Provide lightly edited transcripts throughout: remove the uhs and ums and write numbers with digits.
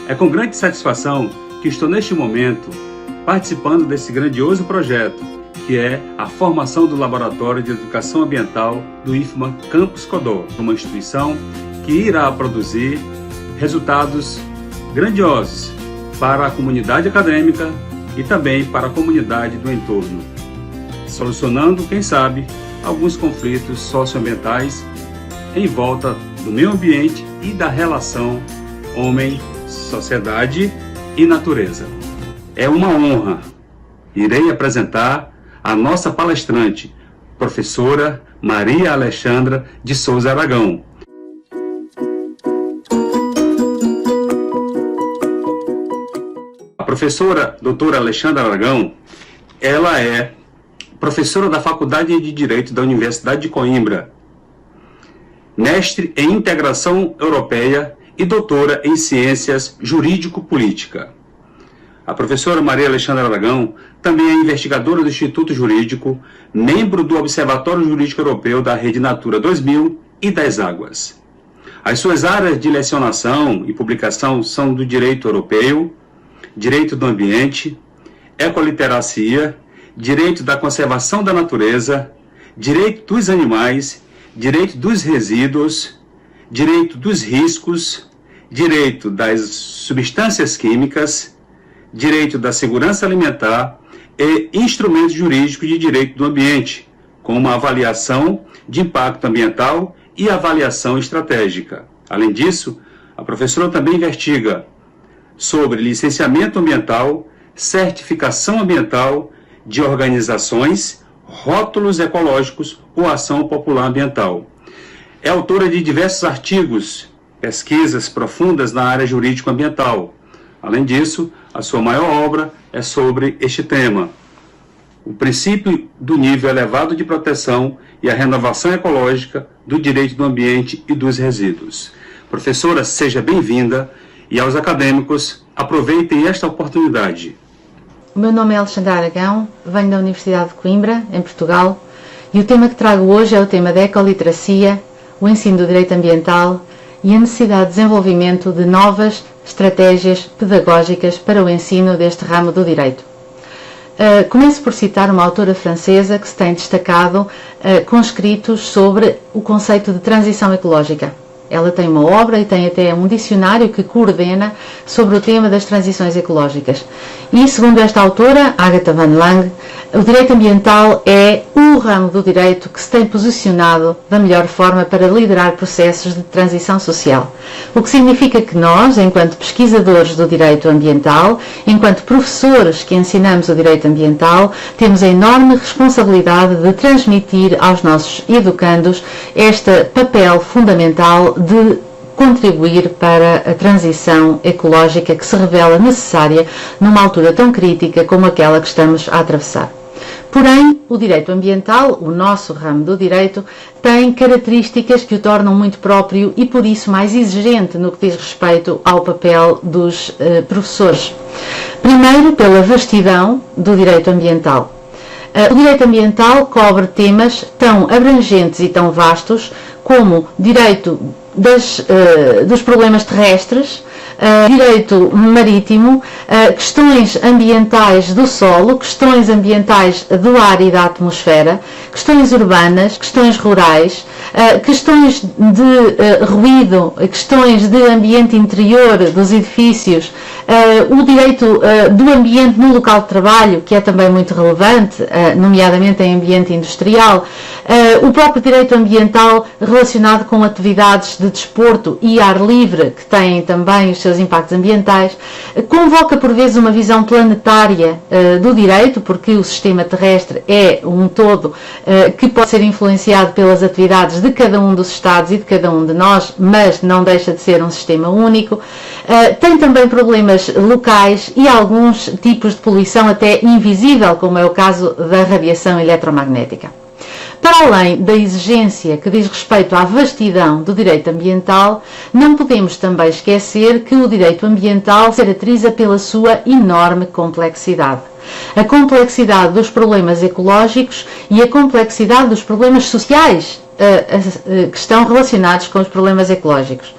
É com grande satisfação que estou neste momento participando desse grandioso projeto, que é a formação do Laboratório de Educação Ambiental do IFMA Campus Codó, uma instituição que irá produzir resultados grandiosos para a comunidade acadêmica e também para a comunidade do entorno, solucionando, quem sabe, alguns conflitos socioambientais em volta do meio ambiente e da relação homem, sociedade e natureza. É uma honra. Irei apresentar a nossa palestrante, professora Maria Alexandra de Souza Aragão. A professora doutora Alexandra Aragão, ela é professora da Faculdade de Direito da Universidade de Coimbra, mestre em Integração Europeia e doutora em Ciências Jurídico-Política. A professora Maria Alexandra Aragão também é investigadora do Instituto Jurídico, membro do Observatório Jurídico Europeu da Rede Natura 2000 e das Águas. As suas áreas de lecionação e publicação são do Direito Europeu, Direito do Ambiente, Ecoliteracia, Direito da Conservação da Natureza, Direito dos Animais, Direito dos Resíduos, Direito dos Riscos, Direito das Substâncias Químicas, Direito da Segurança Alimentar e instrumentos jurídicos de direito do ambiente, como a avaliação de impacto ambiental e avaliação estratégica. Além disso, a professora também investiga sobre licenciamento ambiental, certificação ambiental de organizações, rótulos ecológicos ou ação popular ambiental. É autora de diversos artigos, pesquisas profundas na área jurídico-ambiental. Além disso, a sua maior obra é sobre este tema: o princípio do nível elevado de proteção e a renovação ecológica do direito do ambiente e dos resíduos. Professora, seja bem-vinda, e aos acadêmicos, aproveitem esta oportunidade. O meu nome é Alexandra Aragão, venho da Universidade de Coimbra, em Portugal, e o tema que trago hoje é o tema da ecoliteracia, o ensino do direito ambiental e a necessidade de desenvolvimento de novas estratégias pedagógicas para o ensino deste ramo do direito. Começo por citar uma autora francesa que se tem destacado com escritos sobre o conceito de transição ecológica. Ela tem uma obra e tem até um dicionário que coordena sobre o tema das transições ecológicas. E, segundo esta autora, Agatha Van Lange, o direito ambiental é o ramo do direito que se tem posicionado da melhor forma para liderar processos de transição social. O que significa que nós, enquanto pesquisadores do direito ambiental, enquanto professores que ensinamos o direito ambiental, temos a enorme responsabilidade de transmitir aos nossos educandos este papel fundamental de contribuir para a transição ecológica que se revela necessária numa altura tão crítica como aquela que estamos a atravessar. Porém, o direito ambiental, o nosso ramo do direito, tem características que o tornam muito próprio e, por isso, mais exigente no que diz respeito ao papel dos professores. Primeiro, pela vastidão do direito ambiental. O direito ambiental cobre temas tão abrangentes e tão vastos como direito dos problemas terrestres, direito marítimo, questões ambientais do solo, questões ambientais do ar e da atmosfera, questões urbanas, questões rurais, questões de ruído, questões de ambiente interior dos edifícios, o direito do ambiente no local de trabalho, que é também muito relevante, nomeadamente em ambiente industrial, o próprio direito ambiental relacionado com atividades de desporto e ar livre, que têm também os seus impactos ambientais, convoca por vezes uma visão planetária do direito, porque o sistema terrestre é um todo que pode ser influenciado pelas atividades de cada um dos Estados e de cada um de nós, mas não deixa de ser um sistema único. Tem também problemas locais e alguns tipos de poluição até invisível, como é o caso da radiação eletromagnética. Para além da exigência que diz respeito à vastidão do direito ambiental, não podemos também esquecer que o direito ambiental se caracteriza pela sua enorme complexidade. A complexidade dos problemas ecológicos e a complexidade dos problemas sociais que estão relacionados com os problemas ecológicos.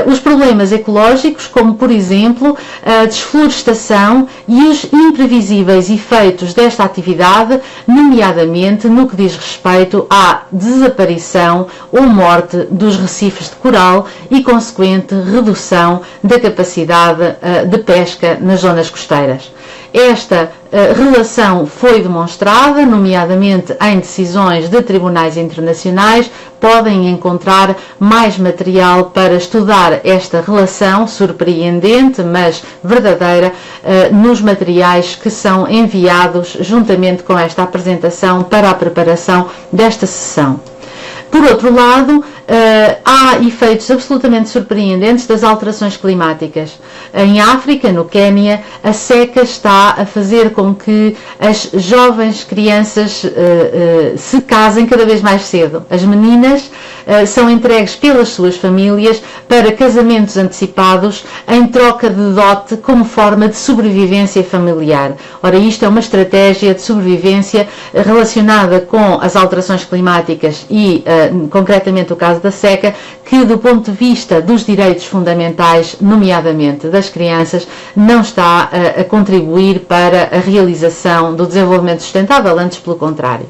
os problemas ecológicos, como por exemplo a desflorestação e os imprevisíveis efeitos desta atividade, nomeadamente no que diz respeito à desaparição ou morte dos recifes de coral e consequente redução da capacidade de pesca nas zonas costeiras. Esta relação foi demonstrada, nomeadamente em decisões de tribunais internacionais. Podem encontrar mais material para estudar esta relação surpreendente, mas verdadeira, nos materiais que são enviados juntamente com esta apresentação para a preparação desta sessão. Por outro lado, há efeitos absolutamente surpreendentes das alterações climáticas. Em África, no Quênia, a seca está a fazer com que as jovens crianças se casem cada vez mais cedo. As meninas são entregues pelas suas famílias para casamentos antecipados em troca de dote como forma de sobrevivência familiar. Ora, isto é uma estratégia de sobrevivência relacionada com as alterações climáticas e, concretamente, o caso da seca, que do ponto de vista dos direitos fundamentais, nomeadamente das crianças, não está a contribuir para a realização do desenvolvimento sustentável, antes pelo contrário.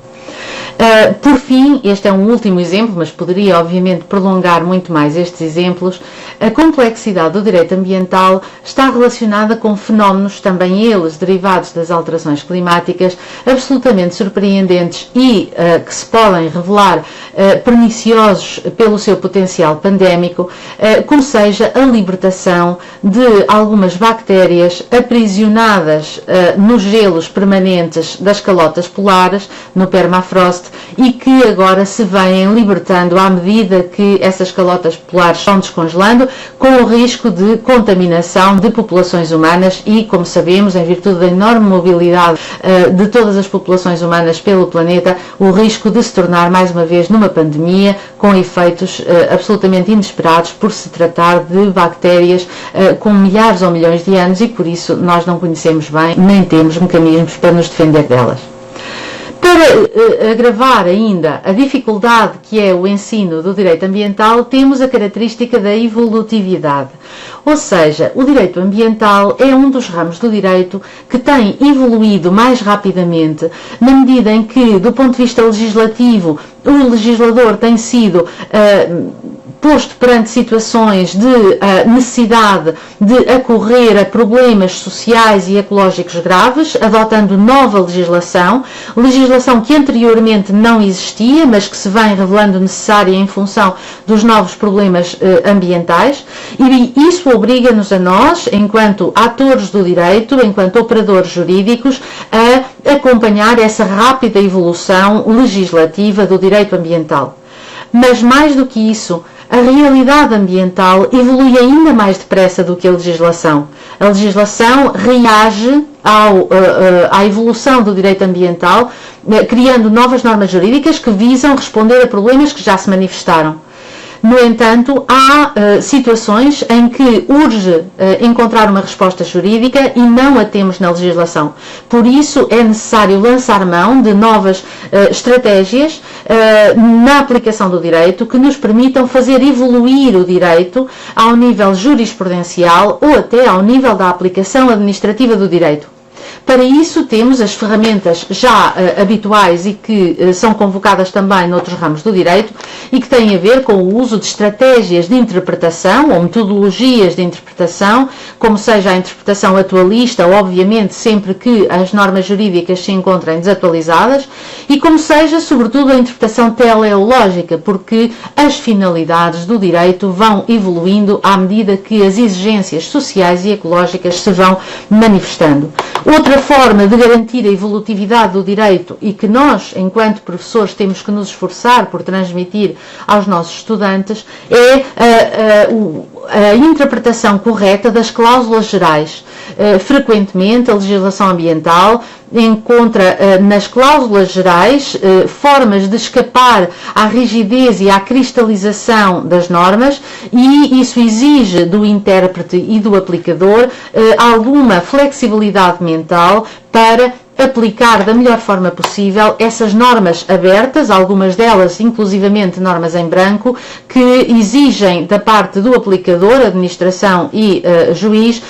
Por fim, este é um último exemplo, mas poderia obviamente prolongar muito mais estes exemplos. A complexidade do direito ambiental está relacionada com fenómenos, também eles derivados das alterações climáticas, absolutamente surpreendentes e que se podem revelar perniciosos pelo seu potencial pandémico, como seja a libertação de algumas bactérias aprisionadas nos gelos permanentes das calotas polares, no permafrost, e que agora se vêm libertando à medida que essas calotas polares estão descongelando, com o risco de contaminação de populações humanas e, como sabemos, em virtude da enorme mobilidade de todas as populações humanas pelo planeta, o risco de se tornar mais uma vez numa pandemia com efeitos absolutamente inesperados por se tratar de bactérias com milhares ou milhões de anos e por isso nós não conhecemos bem nem temos mecanismos para nos defender delas. Para agravar ainda a dificuldade que é o ensino do direito ambiental, temos a característica da evolutividade. Ou seja, o direito ambiental é um dos ramos do direito que tem evoluído mais rapidamente, na medida em que, do ponto de vista legislativo, o legislador tem sido posto perante situações de necessidade de acorrer a problemas sociais e ecológicos graves, adotando nova legislação que anteriormente não existia, mas que se vem revelando necessária em função dos novos problemas ambientais, e isso obriga-nos a nós, enquanto atores do direito, enquanto operadores jurídicos, a acompanhar essa rápida evolução legislativa do direito ambiental. Mas mais do que isso, a realidade ambiental evolui ainda mais depressa do que a legislação. A legislação reage à evolução do direito ambiental, criando novas normas jurídicas que visam responder a problemas que já se manifestaram. No entanto, há situações em que urge encontrar uma resposta jurídica e não a temos na legislação. Por isso, é necessário lançar mão de novas estratégias na aplicação do direito que nos permitam fazer evoluir o direito ao nível jurisprudencial ou até ao nível da aplicação administrativa do direito. Para isso temos as ferramentas já habituais e que são convocadas também noutros ramos do direito e que têm a ver com o uso de estratégias de interpretação ou metodologias de interpretação, como seja a interpretação atualista, obviamente sempre que as normas jurídicas se encontrem desatualizadas, e como seja sobretudo a interpretação teleológica, porque as finalidades do direito vão evoluindo à medida que as exigências sociais e ecológicas se vão manifestando. Outra forma de garantir a evolutividade do direito e que nós, enquanto professores, temos que nos esforçar por transmitir aos nossos estudantes é a interpretação correta das cláusulas gerais. Frequentemente, a legislação ambiental encontra nas cláusulas gerais formas de escapar à rigidez e à cristalização das normas, e isso exige do intérprete e do aplicador alguma flexibilidade mental para aplicar da melhor forma possível essas normas abertas, algumas delas inclusivamente normas em branco, que exigem da parte do aplicador, administração e juiz,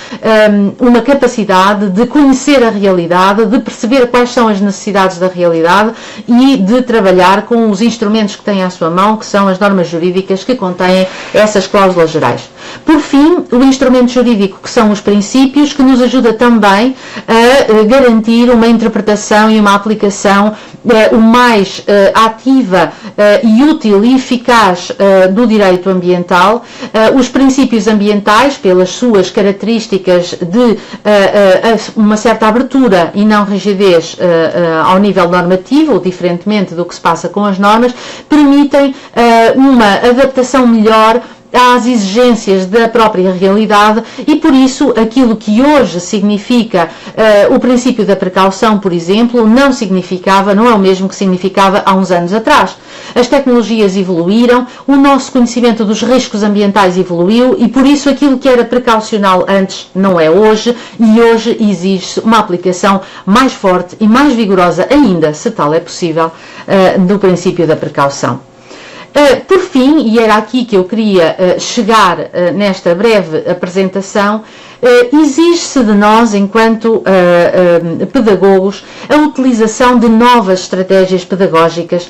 uma capacidade de conhecer a realidade, de perceber quais são as necessidades da realidade e de trabalhar com os instrumentos que tem à sua mão, que são as normas jurídicas que contêm essas cláusulas gerais. Por fim, o instrumento jurídico, que são os princípios, que nos ajuda também a garantir uma interpretação e uma aplicação o mais ativa e útil e eficaz do direito ambiental. Os princípios ambientais, pelas suas características de uma certa abertura e não rigidez ao nível normativo, diferentemente do que se passa com as normas, permitem uma adaptação melhor às exigências da própria realidade e, por isso, aquilo que hoje significa o princípio da precaução, por exemplo, não é o mesmo que significava há uns anos atrás. As tecnologias evoluíram, o nosso conhecimento dos riscos ambientais evoluiu e, por isso, aquilo que era precaucional antes não é hoje, e hoje exige-se uma aplicação mais forte e mais vigorosa ainda, se tal é possível, do princípio da precaução. Por fim, e era aqui que eu queria chegar nesta breve apresentação, exige-se de nós, enquanto pedagogos, a utilização de novas estratégias pedagógicas,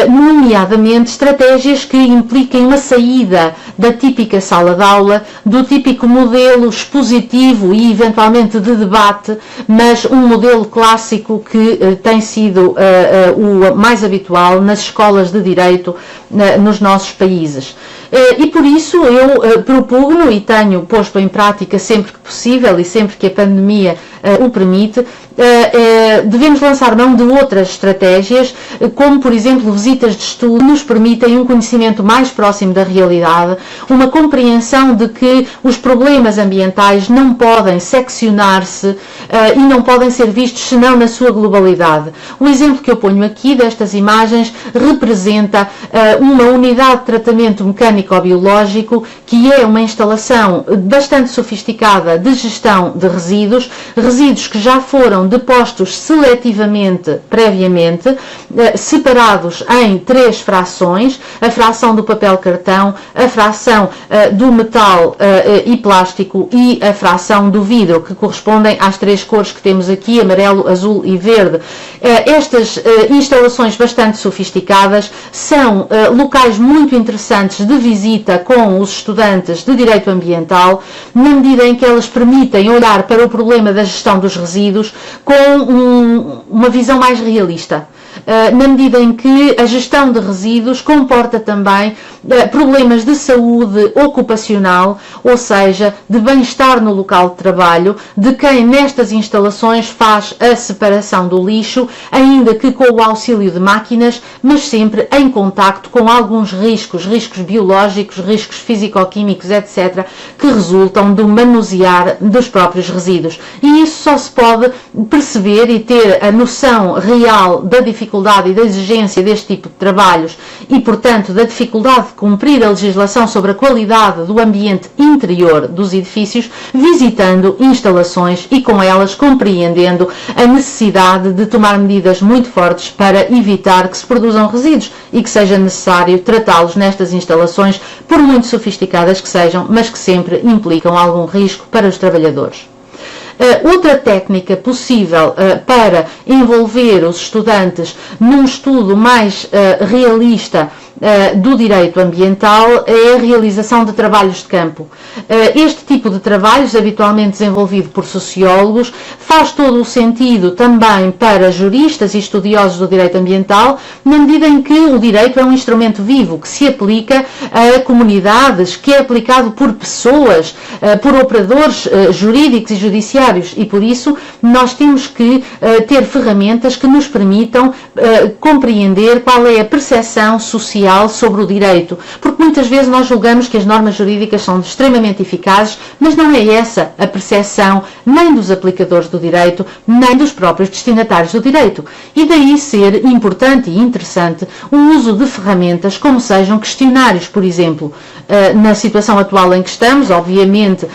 nomeadamente estratégias que impliquem uma saída da típica sala de aula, do típico modelo expositivo e eventualmente de debate, mas um modelo clássico que tem sido o mais habitual nas escolas de direito nos nossos países. E por isso eu propugno e tenho posto em prática sempre que possível e sempre que a pandemia o permite, devemos lançar mão de outras estratégias, como por exemplo visitas de estudo, que nos permitem um conhecimento mais próximo da realidade, uma compreensão de que os problemas ambientais não podem seccionar-se e não podem ser vistos senão na sua globalidade. O exemplo que eu ponho aqui destas imagens representa uma unidade de tratamento mecânico-biológico, que é uma instalação bastante sofisticada de gestão de resíduos que já foram depostos seletivamente, previamente, separados em 3 frações: a fração do papel cartão, a fração do metal e plástico e a fração do vidro, que correspondem às 3 cores que temos aqui, amarelo, azul e verde. Estas instalações bastante sofisticadas são locais muito interessantes de visita com os estudantes de Direito Ambiental, na medida em que elas permitem olhar para o problema da gestão dos resíduos com uma visão mais realista, na medida em que a gestão de resíduos comporta também problemas de saúde ocupacional, ou seja, de bem-estar no local de trabalho, de quem nestas instalações faz a separação do lixo, ainda que com o auxílio de máquinas, mas sempre em contacto com alguns riscos biológicos, riscos físico-químicos, etc., que resultam do manusear dos próprios resíduos. E isso só se pode perceber e ter a noção real da dificuldade e da exigência deste tipo de trabalhos e, portanto, da dificuldade de cumprir a legislação sobre a qualidade do ambiente interior dos edifícios, visitando instalações e com elas compreendendo a necessidade de tomar medidas muito fortes para evitar que se produzam resíduos e que seja necessário tratá-los nestas instalações, por muito sofisticadas que sejam, mas que sempre implicam algum risco para os trabalhadores. Outra técnica possível para envolver os estudantes num estudo mais realista do direito ambiental é a realização de trabalhos de campo. Este tipo de trabalhos, habitualmente desenvolvido por sociólogos, faz todo o sentido também para juristas e estudiosos do direito ambiental, na medida em que o direito é um instrumento vivo que se aplica a comunidades, que é aplicado por pessoas, por operadores jurídicos e judiciários, e por isso nós temos que ter ferramentas que nos permitam compreender qual é a percepção social real sobre o direito, porque muitas vezes nós julgamos que as normas jurídicas são extremamente eficazes, mas não é essa a percepção nem dos aplicadores do direito, nem dos próprios destinatários do direito. E daí ser importante e interessante o uso de ferramentas como sejam questionários, por exemplo. Na situação atual em que estamos, obviamente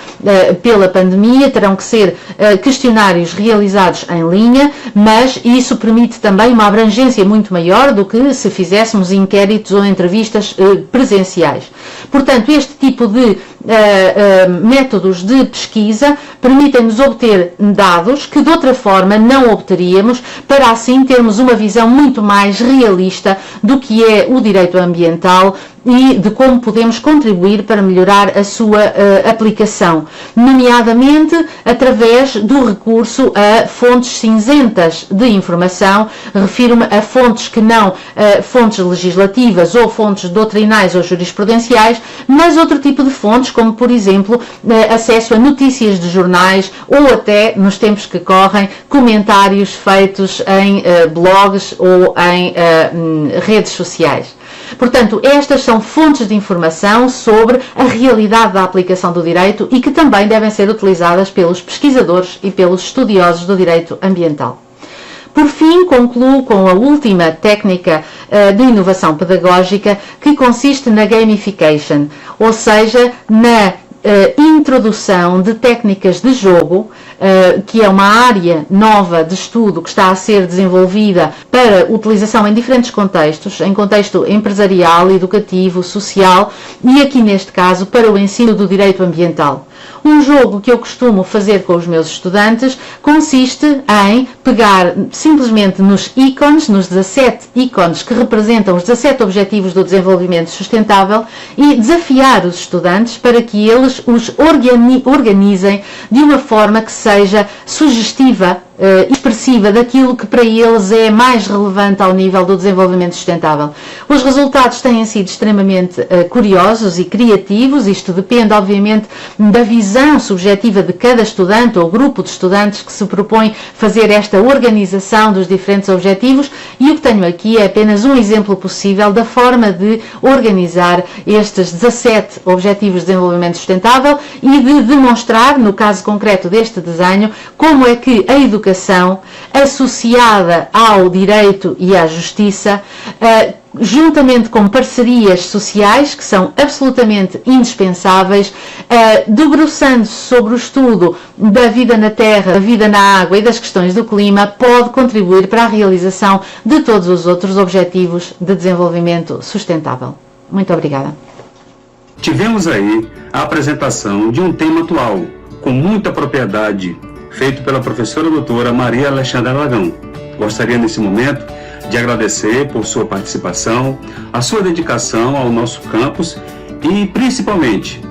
pela pandemia, terão que ser questionários realizados em linha, mas isso permite também uma abrangência muito maior do que se fizéssemos inquéritos ou entrevistas presenciais. Portanto, este tipo de métodos de pesquisa permitem-nos obter dados que de outra forma não obteríamos, para assim termos uma visão muito mais realista do que é o direito ambiental e de como podemos contribuir para melhorar a sua aplicação, nomeadamente através do recurso a fontes cinzentas de informação. Refiro-me a fontes que não fontes legislativas ou fontes doutrinais ou jurisprudenciais, mas outro tipo de fontes, como por exemplo acesso a notícias de jornais ou até, nos tempos que correm, comentários feitos em blogs ou em redes sociais. Portanto, estas são fontes de informação sobre a realidade da aplicação do direito e que também devem ser utilizadas pelos pesquisadores e pelos estudiosos do direito ambiental. Por fim, concluo com a última técnica de inovação pedagógica, que consiste na gamification, ou seja, na introdução de técnicas de jogo, que é uma área nova de estudo que está a ser desenvolvida para utilização em diferentes contextos, em contexto empresarial, educativo, social e aqui neste caso para o ensino do direito ambiental. Um jogo que eu costumo fazer com os meus estudantes consiste em pegar simplesmente nos ícones, nos 17 ícones que representam os 17 Objetivos do Desenvolvimento Sustentável e desafiar os estudantes para que eles os organizem de uma forma que seja sugestiva, expressiva daquilo que para eles é mais relevante ao nível do desenvolvimento sustentável. Os resultados têm sido extremamente curiosos e criativos. Isto depende, obviamente, da visão subjetiva de cada estudante ou grupo de estudantes que se propõe fazer esta organização dos diferentes objetivos, e o que tenho aqui é apenas um exemplo possível da forma de organizar estes 17 Objetivos de Desenvolvimento Sustentável e de demonstrar, no caso concreto deste desenho, como é que a educação associada ao direito e à justiça, juntamente com parcerias sociais que são absolutamente indispensáveis, debruçando-se sobre o estudo da vida na terra, da vida na água e das questões do clima, pode contribuir para a realização de todos os outros objetivos de desenvolvimento sustentável. Muito obrigada. Tivemos aí a apresentação de um tema atual, com muita propriedade, feito pela professora doutora Maria Alexandra Aragão. Gostaria nesse momento de agradecer por sua participação, a sua dedicação ao nosso campus e principalmente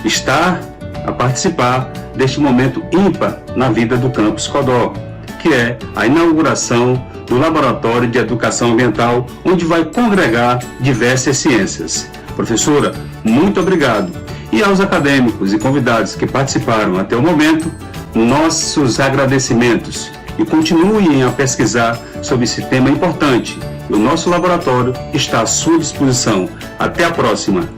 estar a participar deste momento ímpar na vida do campus Codó, que é a inauguração do Laboratório de Educação Ambiental, onde vai congregar diversas ciências. Professora, muito obrigado. E aos acadêmicos e convidados que participaram até o momento, nossos agradecimentos, e continuem a pesquisar sobre esse tema importante. O nosso laboratório está à sua disposição. Até a próxima!